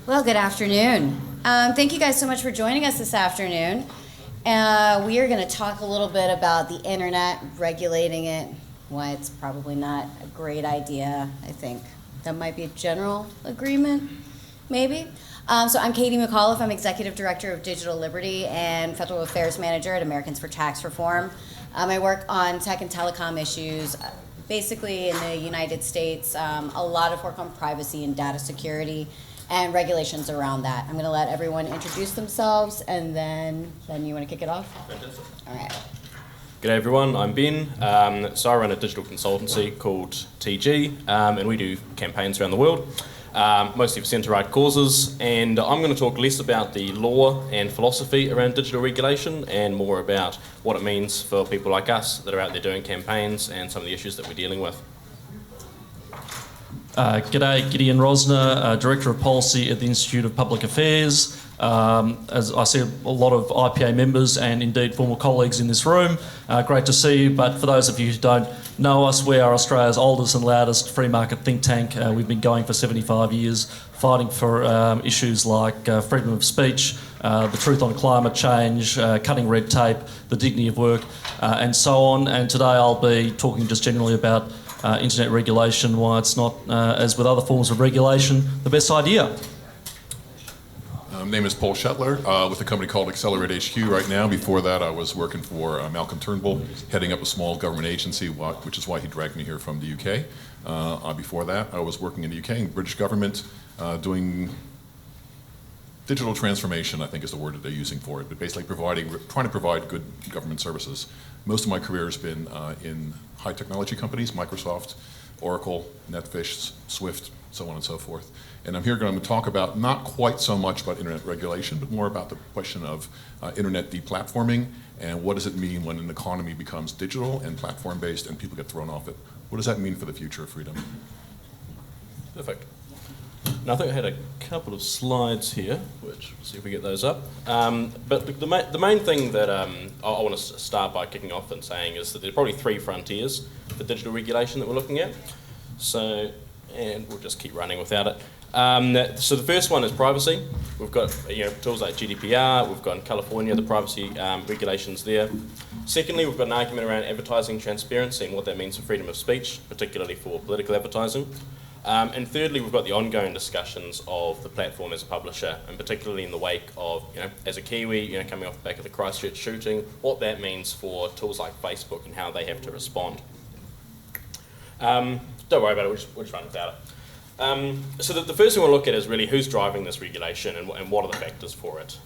Well, good afternoon. Thank you guys so much for joining us this afternoon. We are going to talk a little bit about the internet, regulating it, why it's probably not a great idea. I think that might be a general agreement, maybe. So I'm Katie McAuliffe. I'm Executive Director of Digital Liberty and Federal Affairs Manager at Americans for Tax Reform. I work on tech and telecom issues, basically in the United States, a lot of work on privacy and data security and regulations around that. I'm going to let everyone introduce themselves, and then you want to kick it off? Fantastic. All right. G'day everyone, I'm Ben. So I run a digital consultancy called TG, and we do campaigns around the world, mostly for centre-right causes, and I'm going to talk less about the law and philosophy around digital regulation and more about what it means for people like us that are out there doing campaigns and some of the issues that we're dealing with. G'day, Gideon Rosner, Director of Policy at the Institute of Public Affairs. As I see a lot of IPA members and indeed former colleagues in this room, great to see you, but for those of you who don't know us, we are Australia's oldest and loudest free market think tank. We've been going for 75 years, fighting for issues like freedom of speech, the truth on climate change, cutting red tape, the dignity of work, and so on. And today I'll be talking just generally about internet regulation, why it's not, as with other forms of regulation, the best idea. My name is Paul Shetler with a company called Accelerate HQ right now. Before that, I was working for Malcolm Turnbull, heading up a small government agency, which is why he dragged me here from the UK. Before that, I was working in the UK, in the British government, doing digital transformation, I think is the word that they're using for it, but basically trying to provide good government services. Most of my career has been in high technology companies, Microsoft, Oracle, Netfish, Swift, so on and so forth. And I'm here going to talk about not quite so much about internet regulation, but more about the question of internet deplatforming and what does it mean when an economy becomes digital and platform-based and people get thrown off it. What does that mean for the future of freedom? Perfect. Now I think I had a couple of slides here, which we'll see if we get those up. But the main thing that I want to start by kicking off and saying is that there are probably three frontiers for digital regulation that we're looking at. So, and we'll just keep running without it. So the first one is privacy. We've got tools like GDPR. We've got in California the privacy regulations there. Secondly, we've got an argument around advertising transparency and what that means for freedom of speech, particularly for political advertising. And thirdly, we've got the ongoing discussions of the platform as a publisher, and particularly in the wake of, as a Kiwi, coming off the back of the Christchurch shooting, what that means for tools like Facebook and how they have to respond. Don't worry about it, we'll just run without it. So the first thing we'll look at is really who's driving this regulation and what are the factors for it.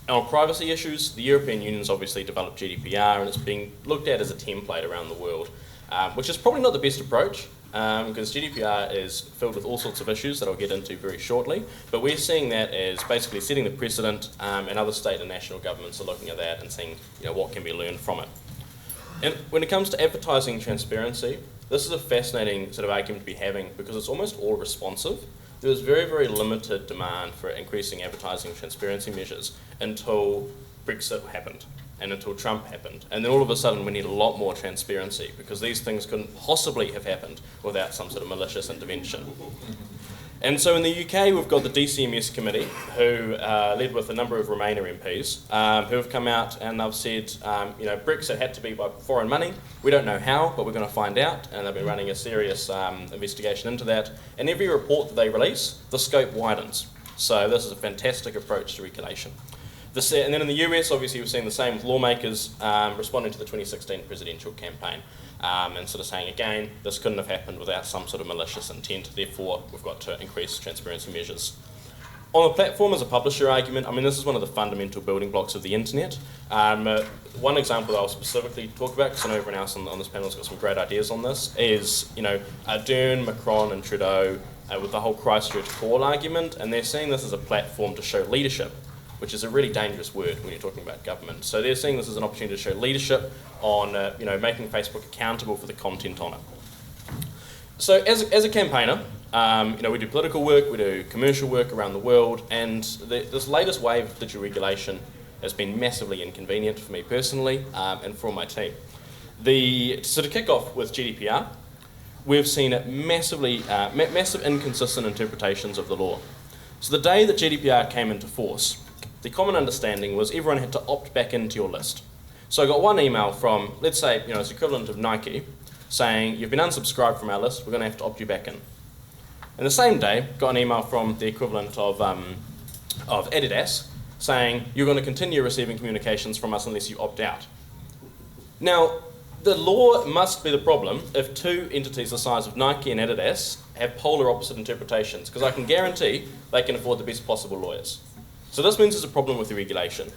On privacy issues, the European Union's obviously developed GDPR and it's being looked at as a template around the world, which is probably not the best approach. Because GDPR is filled with all sorts of issues that I'll get into very shortly, but we're seeing that as basically setting the precedent, and other state and national governments are looking at that and seeing what can be learned from it. And when it comes to advertising transparency, this is a fascinating sort of argument to be having because it's almost all responsive. There was very, very limited demand for increasing advertising transparency measures until Brexit happened. And until Trump happened. And then all of a sudden we need a lot more transparency because these things couldn't possibly have happened without some sort of malicious intervention. And so in the UK we've got the DCMS committee who led with a number of Remainer MPs who have come out and they've said Brexit had to be by foreign money. We don't know how, but we're going to find out, and they've been running a serious investigation into that. And every report that they release, the scope widens. So this is a fantastic approach to regulation. And then in the US, obviously, we're seeing the same with lawmakers responding to the 2016 presidential campaign and sort of saying, again, this couldn't have happened without some sort of malicious intent, therefore we've got to increase transparency measures. On the platform as a publisher argument, I mean, this is one of the fundamental building blocks of the internet. One example that I'll specifically talk about, because I know everyone else on this panel has got some great ideas on this, is, Ardern, Macron and Trudeau with the whole Christchurch call argument, and they're seeing this as a platform to show leadership, which is a really dangerous word when you're talking about government. So they're seeing this as an opportunity to show leadership on making Facebook accountable for the content on it. So as a campaigner, we do political work, we do commercial work around the world, and this latest wave of digital regulation has been massively inconvenient for me personally and for my team. So to kick off with GDPR, we've seen massive inconsistent interpretations of the law. So the day that GDPR came into force, the common understanding was everyone had to opt back into your list. So I got one email from, let's say, it's equivalent of Nike, saying, you've been unsubscribed from our list, we're going to have to opt you back in. And the same day, got an email from the equivalent of Adidas, saying, you're going to continue receiving communications from us unless you opt out. Now, the law must be the problem if two entities the size of Nike and Adidas have polar opposite interpretations, because I can guarantee they can afford the best possible lawyers. So this means there's a problem with the regulation.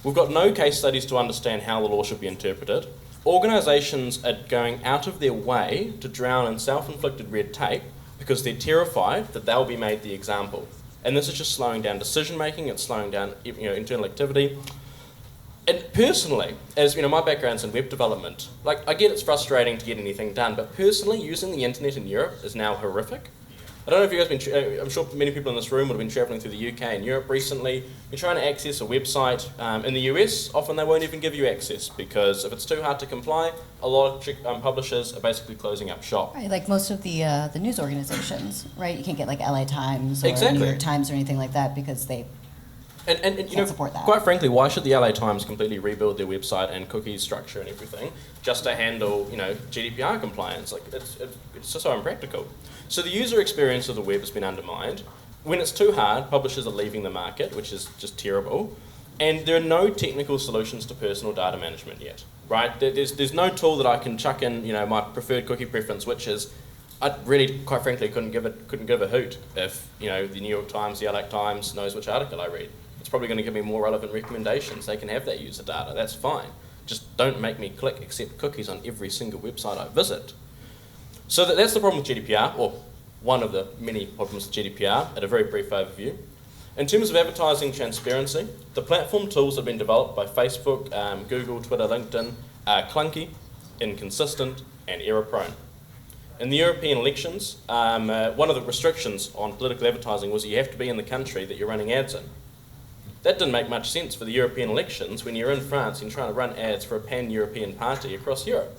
We've got no case studies to understand how the law should be interpreted. Organisations are going out of their way to drown in self-inflicted red tape because they're terrified that they'll be made the example. And this is just slowing down decision-making, it's slowing down internal activity. And personally, as my background's in web development, I get it's frustrating to get anything done, but personally, using the internet in Europe is now horrific. I don't know if you guys been, I'm sure many people in this room would have been travelling through the UK and Europe recently. You're trying to access a website in the US, often they won't even give you access because if it's too hard to comply, a lot of publishers are basically closing up shop. Right, like most of the news organizations, right? You can't get like LA Times or Exactly. New York Times or anything like that because they And can't support that. Quite frankly, why should the LA Times completely rebuild their website and cookie structure and everything just to handle, GDPR compliance? It's just so impractical. So the user experience of the web has been undermined. When it's too hard, publishers are leaving the market, which is just terrible. And there are no technical solutions to personal data management yet, right? There's no tool that I can chuck in, my preferred cookie preference, which is I really, quite frankly, couldn't give a hoot if the New York Times, the LA Times knows which article I read. It's probably going to give me more relevant recommendations. They can have that user data. That's fine. Just don't make me click accept cookies on every single website I visit. So that's the problem with GDPR, or one of the many problems with GDPR, at a very brief overview. In terms of advertising transparency, the platform tools that have been developed by Facebook, Google, Twitter, LinkedIn are clunky, inconsistent, and error-prone. In the European elections, one of the restrictions on political advertising was that you have to be in the country that you're running ads in. That didn't make much sense for the European elections when you're in France and you're trying to run ads for a pan-European party across Europe.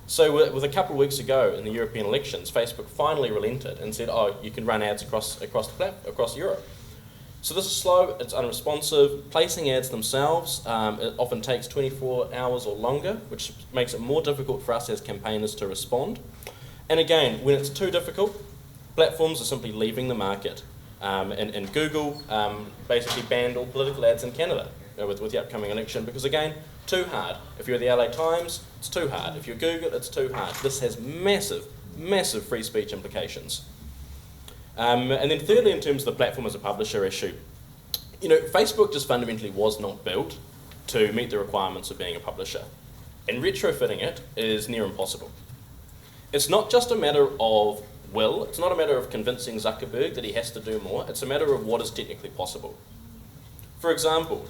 So with a couple of weeks ago in the European elections, Facebook finally relented and said, oh, you can run ads across Europe. So this is slow, it's unresponsive. Placing ads themselves, it often takes 24 hours or longer, which makes it more difficult for us as campaigners to respond. And again, when it's too difficult, platforms are simply leaving the market. And Google basically banned all political ads in Canada with the upcoming election because, again, too hard. If you're the LA Times, it's too hard. If you're Google, it's too hard. This has massive, massive free speech implications. And then thirdly, in terms of the platform as a publisher issue, Facebook just fundamentally was not built to meet the requirements of being a publisher. And retrofitting it is near impossible. It's not just a matter of will, it's not a matter of convincing Zuckerberg that he has to do more, it's a matter of what is technically possible. For example,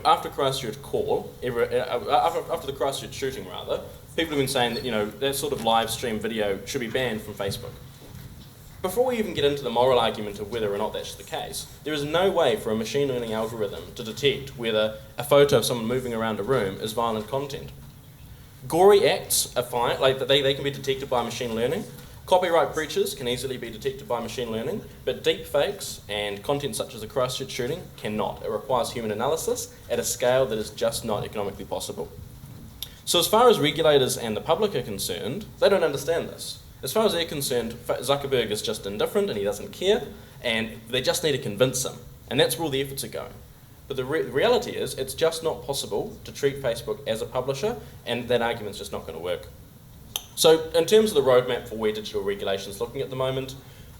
after Christchurch after the Christchurch shooting rather, people have been saying that that sort of live stream video should be banned from Facebook. Before we even get into the moral argument of whether or not that's the case, there is no way for a machine learning algorithm to detect whether a photo of someone moving around a room is violent content. Gory acts are fine, they can be detected by machine learning. Copyright breaches can easily be detected by machine learning, but deep fakes and content such as the Christchurch shooting cannot. It requires human analysis at a scale that is just not economically possible. So as far as regulators and the public are concerned, they don't understand this. As far as they're concerned, Zuckerberg is just indifferent and he doesn't care, and they just need to convince him. And that's where all the efforts are going. But the reality is, it's just not possible to treat Facebook as a publisher, and that argument's just not going to work. So in terms of the roadmap for where digital regulation is looking at the moment,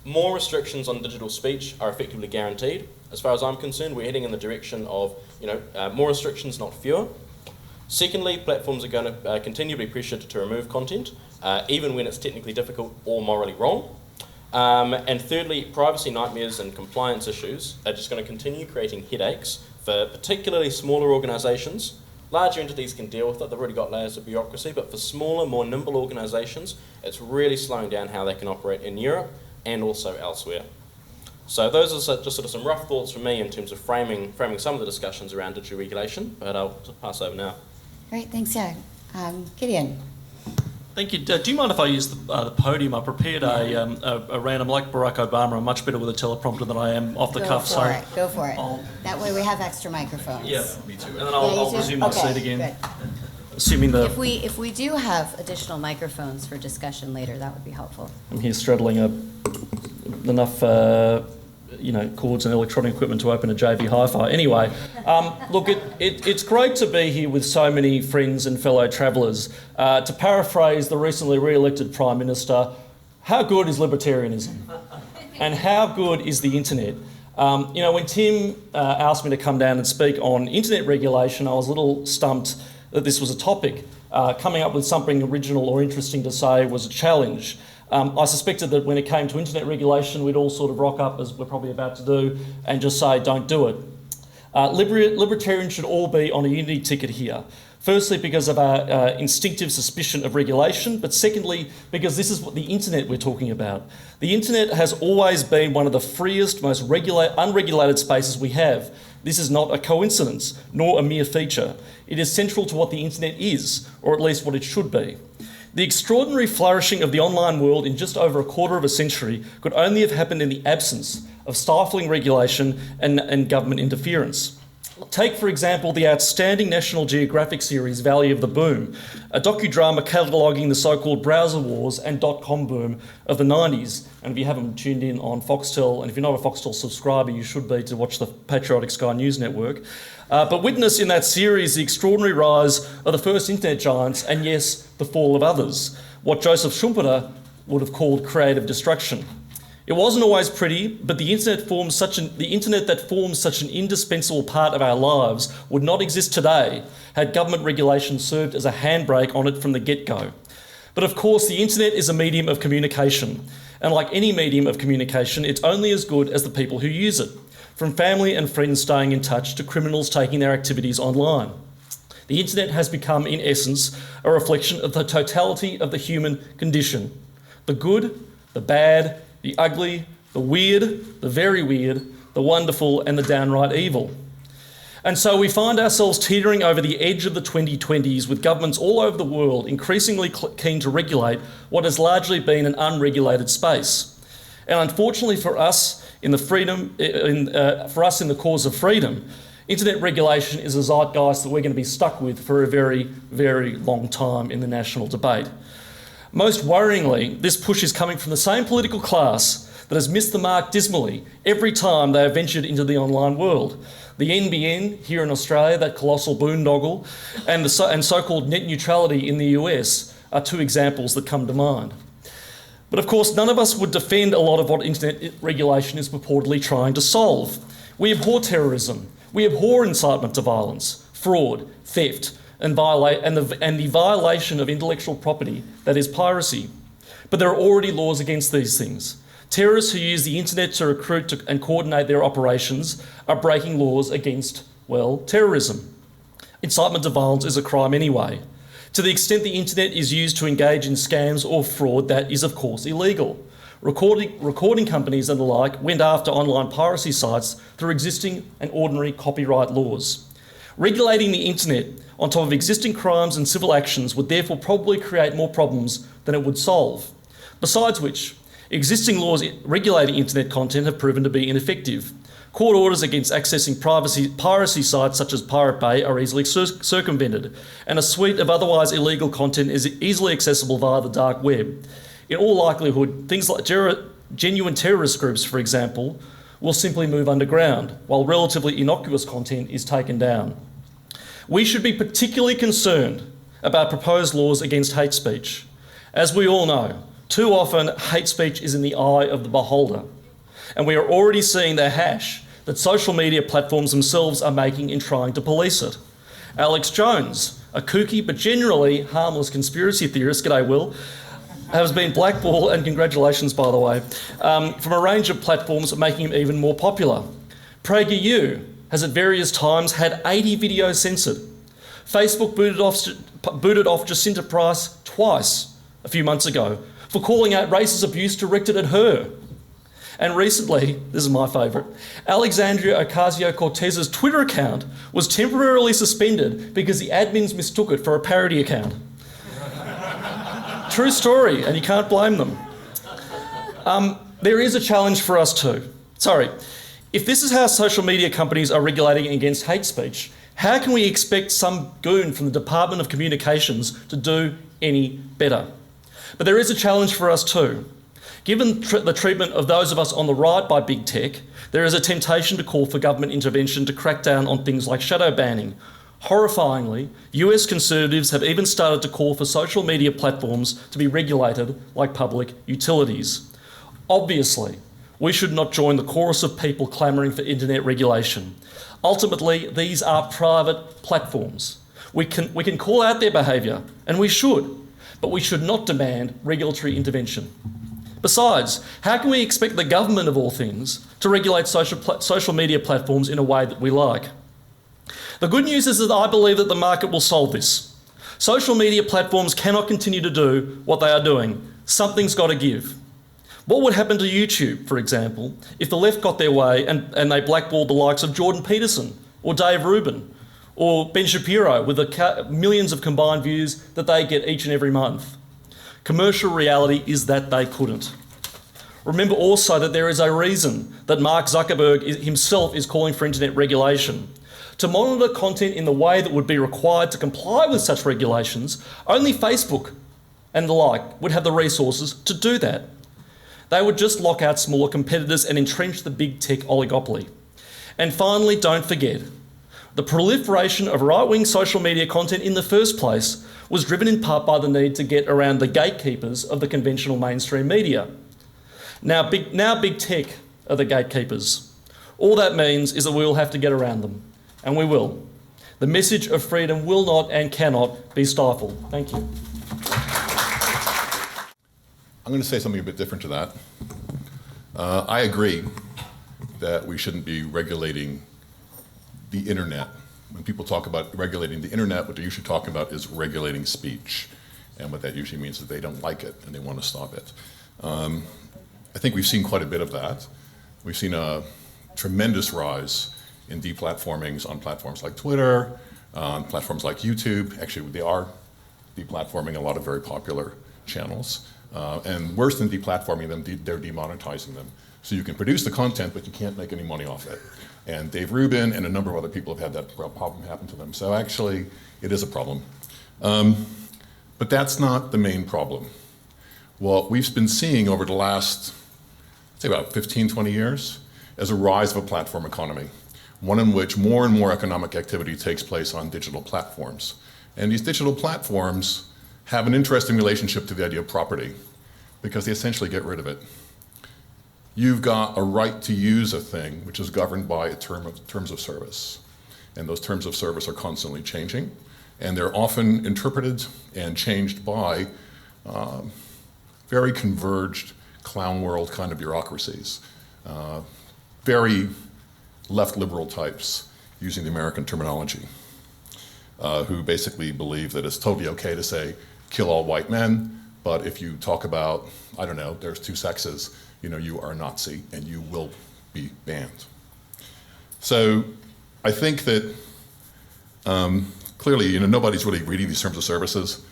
more restrictions on digital speech are effectively guaranteed. As far as I'm concerned, we're heading in the direction of more restrictions, not fewer. Secondly, platforms are going to continue to be pressured to remove content, even when it's technically difficult or morally wrong. And thirdly, privacy nightmares and compliance issues are just going to continue creating headaches for particularly smaller organisations. Larger entities can deal with it, they've already got layers of bureaucracy, but for smaller, more nimble organisations, it's really slowing down how they can operate in Europe and also elsewhere. So those are just sort of some rough thoughts from me in terms of framing some of the discussions around digital regulation, but I'll pass over now. Great, thanks, yeah. Gideon. Thank you. Do you mind if I use the podium? I prepared a random, like Barack Obama. I'm much better with a teleprompter than I am off the cuff. Go for it. That way we have extra microphones. Yeah, Me too. and then I'll resume my seat again. Good. Assuming the If we do have additional microphones for discussion later, that would be helpful. I'm here straddling enough cords and electronic equipment to open a JV Hi-Fi. Anyway, look, it's great to be here with so many friends and fellow travellers. To paraphrase the recently re-elected Prime Minister, how good is libertarianism? And how good is the internet? When Tim asked me to come down and speak on internet regulation, I was a little stumped that this was a topic. Coming up with something original or interesting to say was a challenge. I suspected that when it came to internet regulation, we'd all sort of rock up, as we're probably about to do, and just say, don't do it. Libertarians should all be on a unity ticket here. Firstly, because of our instinctive suspicion of regulation, but secondly, because this is what the internet we're talking about. The internet has always been one of the freest, most unregulated spaces we have. This is not a coincidence, nor a mere feature. It is central to what the internet is, or at least what it should be. The extraordinary flourishing of the online world in just over a quarter of a century could only have happened in the absence of stifling regulation and government interference. Take, for example, the outstanding National Geographic series Valley of the Boom, a docudrama cataloguing the so-called browser wars and dot-com boom of the 90s. And if you haven't tuned in on Foxtel, and if you're not a Foxtel subscriber, you should be to watch the patriotic Sky News Network. But witness in that series the extraordinary rise of the first internet giants and, yes, the fall of others, what Joseph Schumpeter would have called creative destruction. It wasn't always pretty, but the internet that forms such an indispensable part of our lives would not exist today had government regulation served as a handbrake on it from the get-go. But of course, the internet is a medium of communication, and like any medium of communication, it's only as good as the people who use it, from family and friends staying in touch to criminals taking their activities online. The internet has become, in essence, a reflection of the totality of the human condition. The good, the bad, the ugly, the weird, the very weird, the wonderful, and the downright evil. And so we find ourselves teetering over the edge of the 2020s with governments all over the world increasingly keen to regulate what has largely been an unregulated space. And unfortunately for us in the cause of freedom, internet regulation is a zeitgeist that we're going to be stuck with for a very, very long time in the national debate. Most worryingly, this push is coming from the same political class that has missed the mark dismally every time they have ventured into the online world. The NBN here in Australia, that colossal boondoggle, and so-called net neutrality in the US are two examples that come to mind. But of course, none of us would defend a lot of what internet regulation is purportedly trying to solve. We abhor terrorism. We abhor incitement to violence, fraud, theft, and the violation of intellectual property, that is piracy. But there are already laws against these things. Terrorists who use the internet to recruit and coordinate their operations are breaking laws against, well, terrorism. Incitement to violence is a crime anyway. To the extent the internet is used to engage in scams or fraud, that is of course illegal. Recording companies and the like went after online piracy sites through existing and ordinary copyright laws. Regulating the internet on top of existing crimes and civil actions would therefore probably create more problems than it would solve. Besides which, existing laws regulating internet content have proven to be ineffective. Court orders against accessing piracy sites such as Pirate Bay are easily circumvented, and a suite of otherwise illegal content is easily accessible via the dark web. In all likelihood, things like genuine terrorist groups, for example, will simply move underground, while relatively innocuous content is taken down. We should be particularly concerned about proposed laws against hate speech. As we all know, too often hate speech is in the eye of the beholder, and we are already seeing the hash that social media platforms themselves are making in trying to police it. Alex Jones, a kooky but generally harmless conspiracy theorist, g'day Will, has been blackballed, and congratulations by the way, from a range of platforms making him even more popular. PragerU has at various times had 80 videos censored. Facebook booted off Jacinta Price twice a few months ago for calling out racist abuse directed at her. And recently, this is my favourite, Alexandria Ocasio-Cortez's Twitter account was temporarily suspended because the admins mistook it for a parody account. True story, and you can't blame them. There is a challenge for us too. If this is how social media companies are regulating against hate speech, how can we expect some goon from the Department of Communications to do any better? But there is a challenge for us too. Given the treatment of those of us on the right by big tech, there is a temptation to call for government intervention to crack down on things like shadow banning. Horrifyingly, US conservatives have even started to call for social media platforms to be regulated like public utilities. Obviously, we should not join the chorus of people clamouring for internet regulation. Ultimately, these are private platforms. We can call out their behaviour, and we should, but we should not demand regulatory intervention. Besides, how can we expect the government of all things to regulate social media platforms in a way that we like? The good news is that I believe that the market will solve this. Social media platforms cannot continue to do what they are doing. Something's got to give. What would happen to YouTube, for example, if the left got their way and they blackballed the likes of Jordan Peterson or Dave Rubin or Ben Shapiro with the millions of combined views that they get each and every month? Commercial reality is that they couldn't. Remember also that there is a reason that Mark Zuckerberg himself is calling for internet regulation. To monitor content in the way that would be required to comply with such regulations, only Facebook and the like would have the resources to do that. They would just lock out smaller competitors and entrench the big tech oligopoly. And finally, don't forget, the proliferation of right-wing social media content in the first place was driven in part by the need to get around the gatekeepers of the conventional mainstream media. Now big tech are the gatekeepers. All that means is that we will have to get around them, and we will. The message of freedom will not and cannot be stifled. Thank you. I'm going to say something a bit different to that. I agree that we shouldn't be regulating the internet. When people talk about regulating the internet, what they're usually talking about is regulating speech. And what that usually means is they don't like it and they want to stop it. I think we've seen quite a bit of that. We've seen a tremendous rise in deplatformings on platforms like Twitter, on platforms like YouTube. Actually, they are deplatforming a lot of very popular channels. And worse than deplatforming them, they're demonetizing them. So you can produce the content, but you can't make any money off it. And Dave Rubin and a number of other people have had that problem happen to them. So actually, it is a problem. But that's not the main problem. What we've been seeing over the last, say about 15, 20 years, is a rise of a platform economy, one in which more and more economic activity takes place on digital platforms. And these digital platforms have an interesting relationship to the idea of property, because they essentially get rid of it. You've got a right to use a thing which is governed by a terms of service. And those terms of service are constantly changing, and they're often interpreted and changed by very converged clown world kind of bureaucracies, very left liberal types, using the American terminology, who basically believe that it's totally okay to say, kill all white men, but if you talk about, I don't know, there's two sexes, you are a Nazi and you will be banned. So I think that clearly, nobody's really reading these terms of services.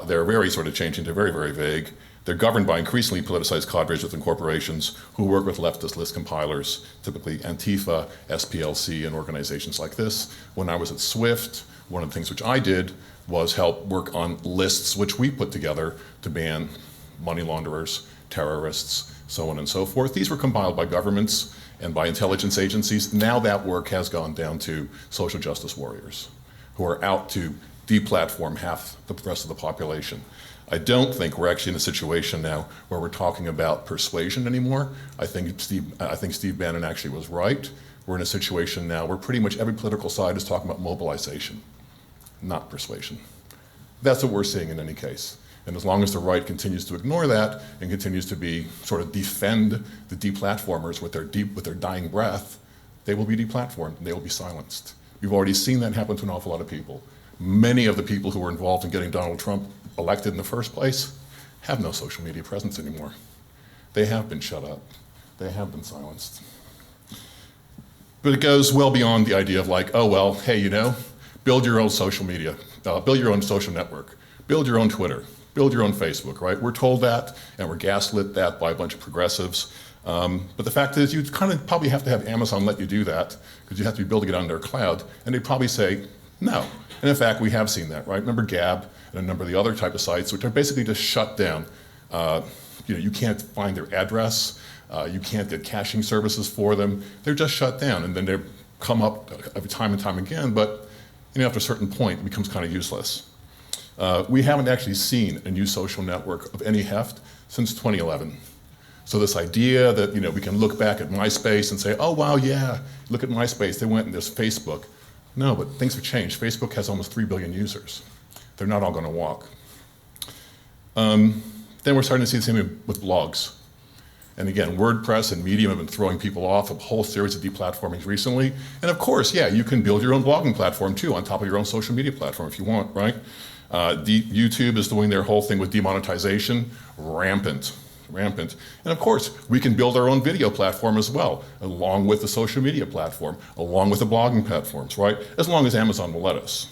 They're very sort of changing, they're very, very vague. They're governed by increasingly politicized cadres within corporations who work with leftist list compilers, typically Antifa, SPLC, and organizations like this. When I was at SWIFT, one of the things which I did was help work on lists which we put together to ban money launderers, terrorists, so on and so forth. These were compiled by governments and by intelligence agencies. Now that work has gone down to social justice warriors who are out to deplatform half the rest of the population. I don't think we're actually in a situation now where we're talking about persuasion anymore. I think Steve Bannon actually was right. We're in a situation now where pretty much every political side is talking about mobilization, not persuasion. That's what we're seeing in any case. And as long as the right continues to ignore that and continues to be sort of defend the deplatformers with their dying breath, they will be deplatformed and they will be silenced. We've already seen that happen to an awful lot of people. Many of the people who were involved in getting Donald Trump elected in the first place have no social media presence anymore. They have been shut up. They have been silenced. But it goes well beyond the idea of like, oh, well, hey, build your own social media, build your own social network, build your own Twitter, build your own Facebook, right? We're told that, and we're gaslit that by a bunch of progressives. But the fact is, you kind of probably have to have Amazon let you do that, because you have to be building it on their cloud, and they'd probably say no. And in fact, we have seen that, right? Remember Gab and a number of the other type of sites, which are basically just shut down. You can't find their address, you can't get caching services for them. They're just shut down, and then they come up time and time again, but after a certain point, it becomes kind of useless. We haven't actually seen a new social network of any heft since 2011. So this idea that we can look back at MySpace and say, oh wow, yeah, look at MySpace, they went and there's Facebook. No, but things have changed. Facebook has almost 3 billion users. They're not all going to walk. Then we're starting to see the same with blogs. And again, WordPress and Medium have been throwing people off a whole series of deplatformings recently. And of course, yeah, you can build your own blogging platform too on top of your own social media platform if you want, right? YouTube is doing their whole thing with demonetization, rampant. And of course, we can build our own video platform as well, along with the social media platform, along with the blogging platforms, right? As long as Amazon will let us.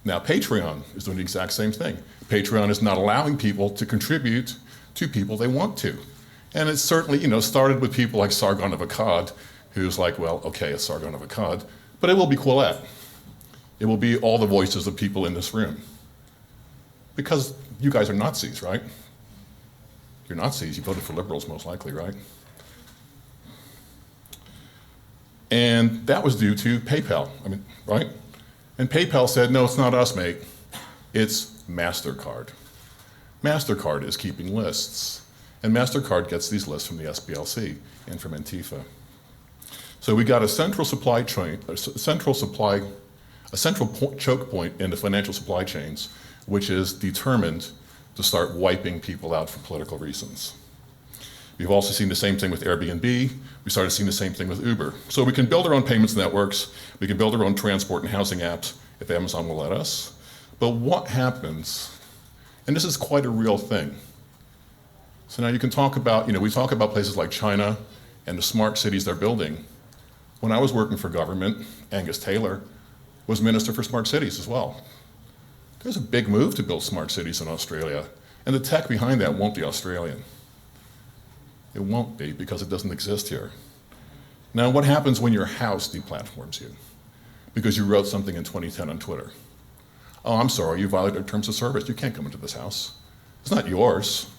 Now, Patreon is doing the exact same thing. Patreon is not allowing people to contribute to people they want to. And it's certainly, started with people like Sargon of Akkad, who's like, well, okay, it's Sargon of Akkad, but it will be Quillette. It will be all the voices of people in this room. Because you guys are Nazis, right? You're Nazis, you voted for liberals most likely, right? And that was due to PayPal, right? And PayPal said, no, it's not us, mate. It's MasterCard. MasterCard is keeping lists. And MasterCard gets these lists from the SPLC and from Antifa. So we got a central supply chain, a central choke point in the financial supply chains, which is determined to start wiping people out for political reasons. We've also seen the same thing with Airbnb. We started seeing the same thing with Uber. So we can build our own payments networks. We can build our own transport and housing apps if Amazon will let us. But what happens, and this is quite a real thing. So now you can talk about, we talk about places like China and the smart cities they're building. When I was working for government, Angus Taylor was Minister for Smart Cities as well. There's a big move to build smart cities in Australia, and the tech behind that won't be Australian. It won't be because it doesn't exist here. Now, what happens when your house deplatforms you? Because you wrote something in 2010 on Twitter. Oh, I'm sorry, you violated terms of service. You can't come into this house. It's not yours.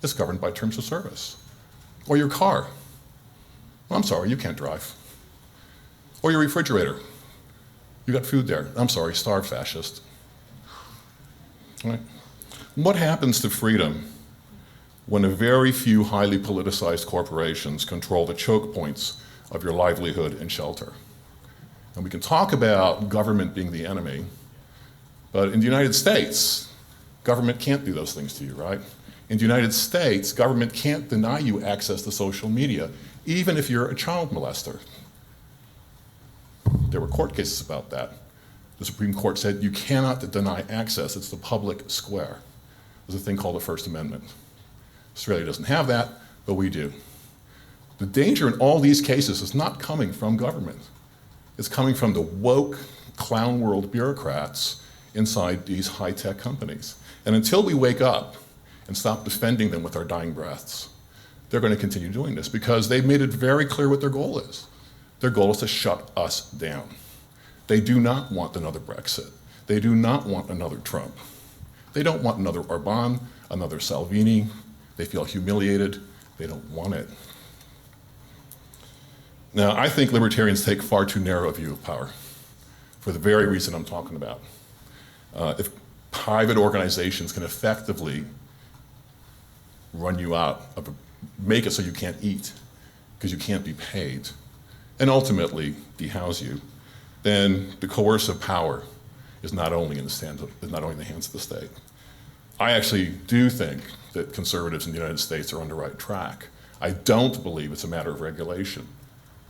It's governed by terms of service. Or your car. Well, I'm sorry, you can't drive. Or your refrigerator. You got food there. I'm sorry, starve, fascist. Right? What happens to freedom when a very few highly politicized corporations control the choke points of your livelihood and shelter? And we can talk about government being the enemy, but in the United States, government can't do those things to you, right? In the United States, government can't deny you access to social media, even if you're a child molester. There were court cases about that. The Supreme Court said you cannot deny access. It's the public square. There's a thing called the First Amendment. Australia doesn't have that, but we do. The danger in all these cases is not coming from government. It's coming from the woke, clown world bureaucrats inside these high-tech companies. And until we wake up and stop defending them with our dying breaths, they're going to continue doing this because they've made it very clear what their goal is. Their goal is to shut us down. They do not want another Brexit. They do not want another Trump. They don't want another Orban, another Salvini. They feel humiliated. They don't want it. Now, I think libertarians take far too narrow a view of power for the very reason I'm talking about. If private organizations can effectively run you out, make it so you can't eat because you can't be paid, and ultimately dehouse you, then the coercive power is not only in the hands of the state. I actually do think that conservatives in the United States are on the right track. I don't believe it's a matter of regulation.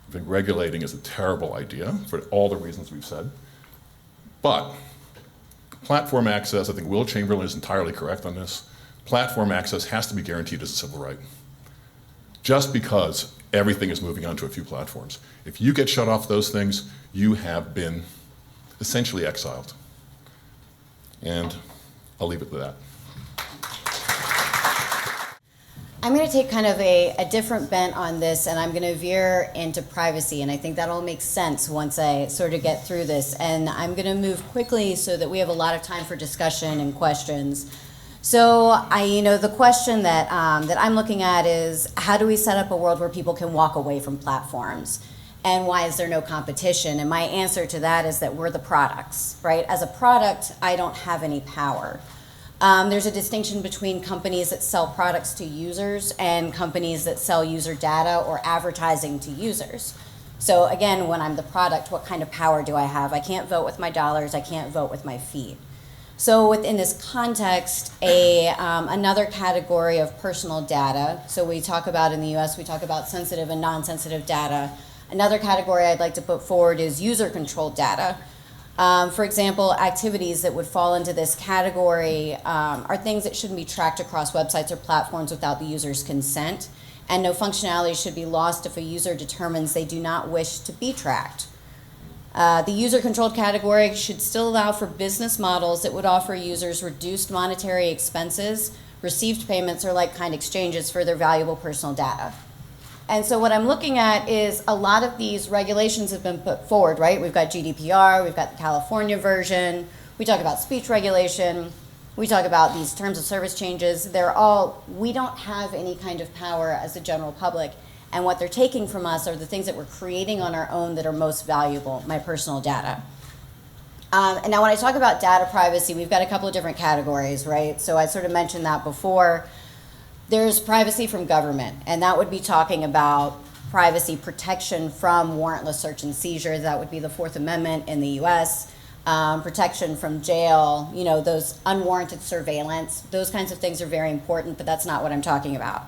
I think regulating is a terrible idea for all the reasons we've said. But platform access, I think Will Chamberlain is entirely correct on this. Platform access has to be guaranteed as a civil right. Just because everything is moving onto a few platforms. If you get shut off those things, you have been essentially exiled. And I'll leave it with that. I'm going to take kind of a different bent on this, and I'm going to veer into privacy, and I think that'll make sense once I sort of get through this. And I'm going to move quickly so that we have a lot of time for discussion and questions. So the question that I'm looking at is, how do we set up a world where people can walk away from platforms? And why is there no competition? And my answer to that is that we're the products, right? As a product, I don't have any power. There's a distinction between companies that sell products to users and companies that sell user data or advertising to users. So again, when I'm the product, what kind of power do I have? I can't vote with my dollars, I can't vote with my feet. So within this context, another category of personal data, so we talk about in the US, we talk about sensitive and non-sensitive data. Another category I'd like to put forward is user-controlled data. For example, activities that would fall into this category are things that shouldn't be tracked across websites or platforms without the user's consent, and no functionality should be lost if a user determines they do not wish to be tracked. The user-controlled category should still allow for business models that would offer users reduced monetary expenses, received payments, or like-kind exchanges for their valuable personal data. And so what I'm looking at is a lot of these regulations have been put forward, right? We've got GDPR, we've got the California version, we talk about speech regulation, we talk about these terms of service changes. We don't have any kind of power as the general public, and what they're taking from us are the things that we're creating on our own that are most valuable, my personal data. And now when I talk about data privacy, we've got a couple of different categories, right? So I sort of mentioned that before. There's privacy from government, and that would be talking about privacy protection from warrantless search and seizure. That would be the Fourth Amendment in the US, protection from jail, those unwarranted surveillance. Those kinds of things are very important, but that's not what I'm talking about.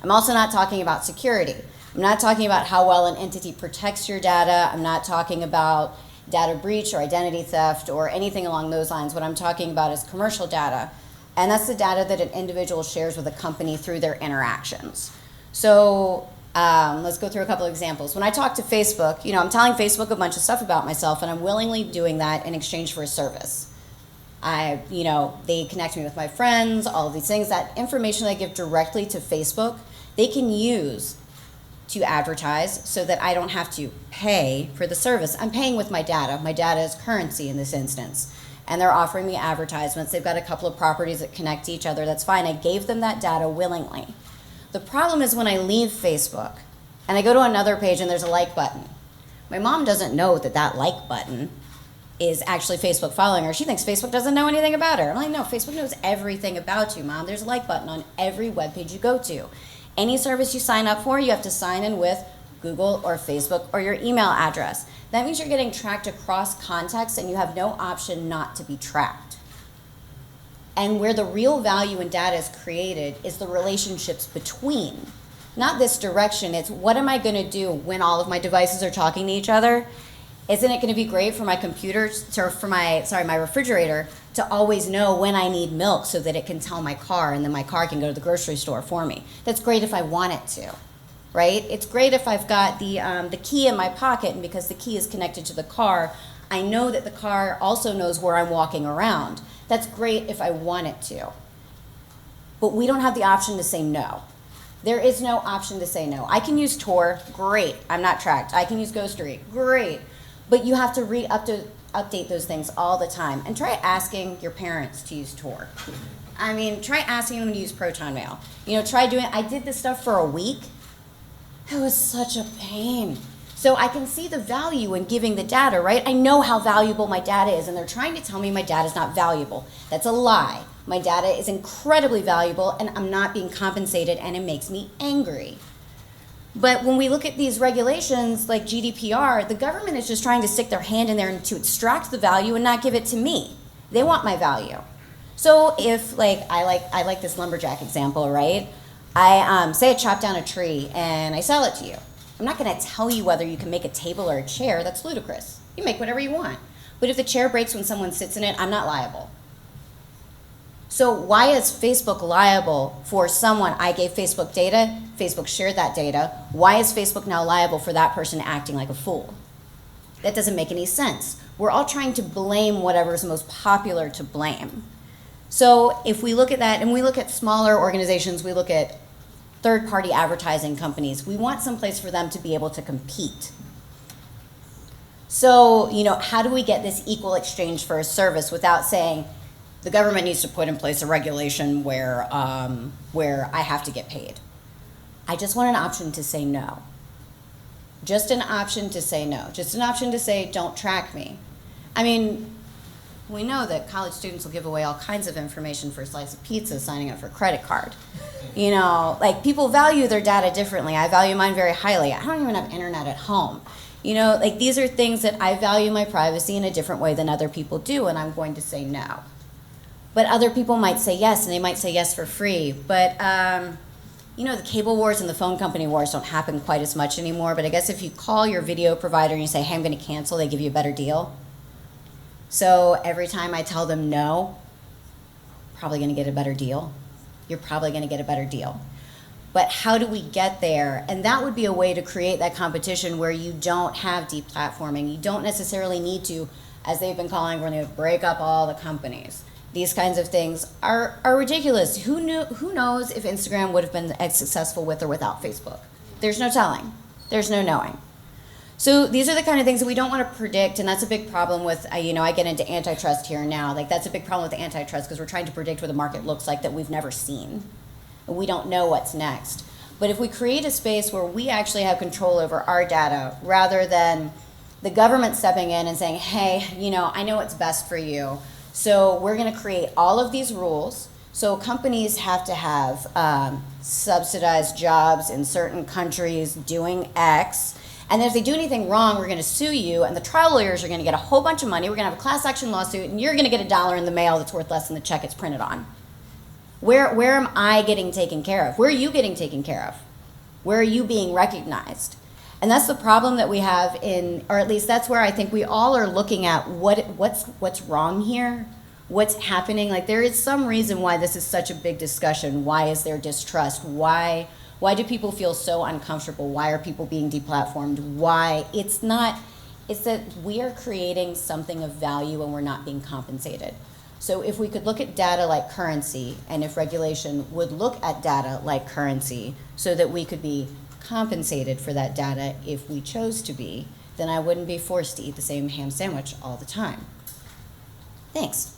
I'm also not talking about security. I'm not talking about how well an entity protects your data. I'm not talking about data breach or identity theft or anything along those lines. What I'm talking about is commercial data. And that's the data that an individual shares with a company through their interactions. So let's go through a couple of examples. When I talk to Facebook, I'm telling Facebook a bunch of stuff about myself, and I'm willingly doing that in exchange for a service. They connect me with my friends, all of these things. That information I give directly to Facebook, they can use to advertise so that I don't have to pay for the service. I'm paying with my data. My data is currency in this instance. And they're offering me advertisements. They've got a couple of properties that connect to each other. That's fine. I gave them that data willingly. The problem is when I leave Facebook and I go to another page and there's a like button. My mom doesn't know that that like button is actually Facebook following her. She thinks Facebook doesn't know anything about her. I'm like, no, Facebook knows everything about you, Mom. There's a like button on every web page you go to. Any service you sign up for, you have to sign in with Google or Facebook or your email address. That means you're getting tracked across contexts and you have no option not to be tracked. And where the real value in data is created is the relationships between. Not this direction, it's what am I going to do when all of my devices are talking to each other? Isn't it going to be great for my computer, or for my refrigerator to always know when I need milk so that it can tell my car and then my car can go to the grocery store for me? That's great if I want it to. Right? It's great if I've got the key in my pocket, and because the key is connected to the car, I know that the car also knows where I'm walking around. That's great if I want it to. But we don't have the option to say no. There is no option to say no. I can use Tor, great, I'm not tracked. I can use Ghostery, great. But you have to update those things all the time. And try asking your parents to use Tor. Try asking them to use Proton Mail. I did this stuff for a week. It was such a pain. So I can see the value in giving the data, right? I know how valuable my data is, and they're trying to tell me my data is not valuable. That's a lie. My data is incredibly valuable, and I'm not being compensated, and it makes me angry. But when we look at these regulations like GDPR, the government is just trying to stick their hand in there to extract the value and not give it to me. They want my value. So if, I like this lumberjack example, right? Say I chop down a tree and I sell it to you. I'm not going to tell you whether you can make a table or a chair. That's ludicrous. You make whatever you want. But if the chair breaks when someone sits in it, I'm not liable. So why is Facebook liable for someone? I gave Facebook data, Facebook shared that data. Why is Facebook now liable for that person acting like a fool? That doesn't make any sense. we're all trying to blame whatever's most popular to blame. So if we look at that, and we look at smaller organizations, we look at third-party advertising companies, we want someplace for them to be able to compete. So, how do we get this equal exchange for a service without saying the government needs to put in place a regulation where I have to get paid? I just want an option to say no. Just an option to say no. Just an option to say, don't track me. I mean, we know that college students will give away all kinds of information for a slice of pizza signing up for a credit card. People value their data differently. I value mine very highly. I don't even have internet at home. These are things that I value my privacy in a different way than other people do, and I'm going to say no. But other people might say yes, and they might say yes for free. But, the cable wars and the phone company wars don't happen quite as much anymore, but I guess if you call your video provider and you say, hey, I'm going to cancel, they give you a better deal. So every time I tell them no, probably going to get a better deal. You're probably going to get a better deal. But how do we get there? And that would be a way to create that competition where you don't have deplatforming. You don't necessarily need to, as they've been calling, we're going to break up all the companies. These kinds of things are ridiculous. Who knows if Instagram would have been as successful with or without Facebook? There's no telling. There's no knowing. So these are the kind of things that we don't want to predict, and that's a big problem with, I get into antitrust here now. That's a big problem with antitrust because we're trying to predict what the market looks like that we've never seen. We don't know what's next. But if we create a space where we actually have control over our data rather than the government stepping in and saying, hey, I know what's best for you, so we're going to create all of these rules. So companies have to have subsidized jobs in certain countries doing X. And then if they do anything wrong, we're going to sue you. And the trial lawyers are going to get a whole bunch of money. We're going to have a class action lawsuit. And you're going to get $1 in the mail that's worth less than the check it's printed on. Where am I getting taken care of? Where are you getting taken care of? Where are you being recognized? And that's the problem that we have or at least that's where I think we all are looking at what's wrong here, what's happening. There is some reason why this is such a big discussion. Why is there distrust? Why do people feel so uncomfortable? Why are people being deplatformed? Why? It's that we are creating something of value and we're not being compensated. So if we could look at data like currency, and if regulation would look at data like currency so that we could be compensated for that data if we chose to be, then I wouldn't be forced to eat the same ham sandwich all the time. Thanks.